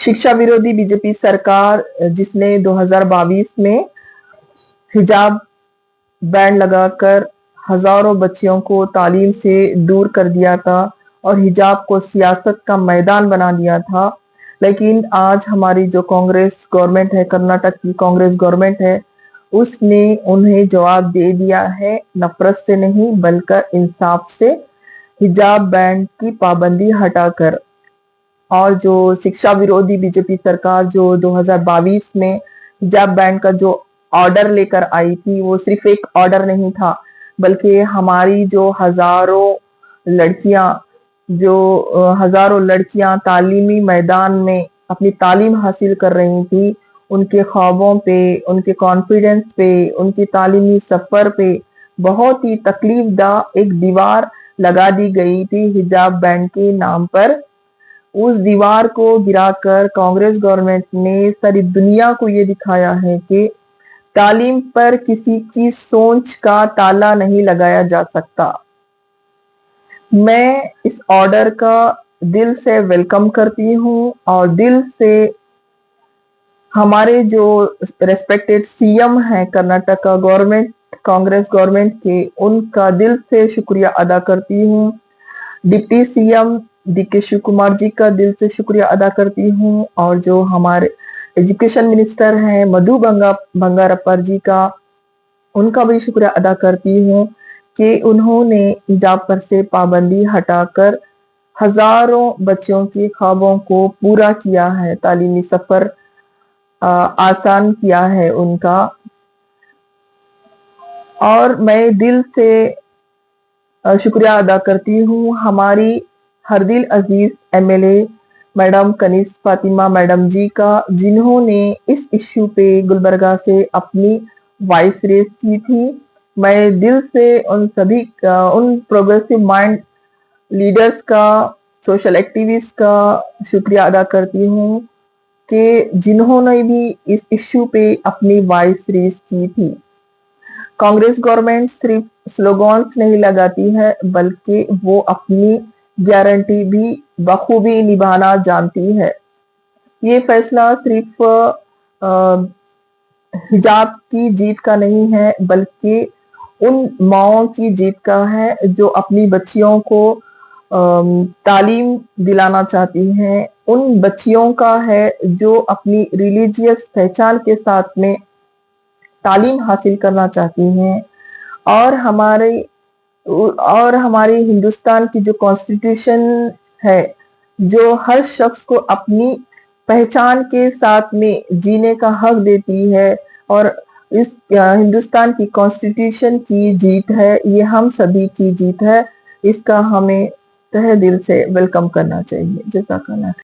शिक्षा विरोधी बीजेपी सरकार जिसने 2022 में हिजाब बैन लगाकर हजारों बच्चियों को तालीम से दूर कर दिया था और हिजाब को सियासत का मैदान बना दिया था। लेकिन आज हमारी जो कांग्रेस गवर्नमेंट है, कर्नाटक की कांग्रेस गवर्नमेंट है, उसने उन्हें जवाब दे दिया है, नफरत से नहीं बल्कि इंसाफ से, हिजाब बैन की पाबंदी हटाकर। और जो शिक्षा विरोधी बीजेपी सरकार जो 2022 में हिजाब बैन का जो ऑर्डर लेकर आई थी, वो सिर्फ एक ऑर्डर नहीं था, बल्कि हमारी जो हजारों लड़कियां तालीमी मैदान में अपनी तालीम हासिल कर रही थी, उनके ख्वाबों पे, उनके कॉन्फिडेंस पे, उनकी तालीमी सफर पे बहुत ही तकलीफदा एक दीवार लगा दी गई थी हिजाब बैन के नाम पर। उस दीवार को गिराकर कांग्रेस गवर्नमेंट ने सारी दुनिया को ये दिखाया है कि तालीम पर किसी की सोच का ताला नहीं लगाया जा सकता। मैं इस ऑर्डर का दिल से वेलकम करती हूँ और दिल से हमारे जो रेस्पेक्टेड सीएम हैं कर्नाटक का गवर्नमेंट, कांग्रेस गवर्नमेंट के, उनका दिल से शुक्रिया अदा करती हूँ। डिप्टी सीएम डीके शिव कुमार जी का दिल से शुक्रिया अदा करती हूँ और जो हमारे एजुकेशन मिनिस्टर हैं मधु बंगारप्पा जी का, उनका भी शुक्रिया अदा करती हूँ कि उन्होंने हिजाब पर से पाबंदी हटाकर हजारों बच्चों के ख्वाबों को पूरा किया है, तालीमी सफर आसान किया है उनका। और मैं दिल से शुक्रिया अदा करती हूँ हमारी हर दिल अजीज एमएलए मैडम कनीज फातिमा मैडम जी का, जिन्होंने इस इश्यू पे गुलबर्गा से अपनी वॉइस रेज की थी। मैं दिल से उन प्रोग्रेसिव माइंड लीडर्स का, सोशल एक्टिविस्ट का शुक्रिया अदा करती हूँ कि जिन्होंने भी इस इश्यू पे अपनी वॉइस रेज की थी। कांग्रेस गवर्नमेंट सिर्फ स्लोगन्स नहीं लगाती है, बल्कि वो अपनी गारंटी भी बखूबी निभाना जानती है। ये फैसला सिर्फ हिजाब की जीत का नहीं है, बल्कि उन माओं की जीत का है जो अपनी बच्चियों को तालीम दिलाना चाहती हैं। उन बच्चियों का है जो अपनी रिलीजियस पहचान के साथ में तालीम हासिल करना चाहती हैं। और हमारे हिंदुस्तान की जो कॉन्स्टिट्यूशन है, जो हर शख्स को अपनी पहचान के साथ में जीने का हक देती है, और इस हिंदुस्तान की कॉन्स्टिट्यूशन की जीत है, ये हम सभी की जीत है। इसका हमें तहे दिल से वेलकम करना चाहिए। जज़ाकल्लाह।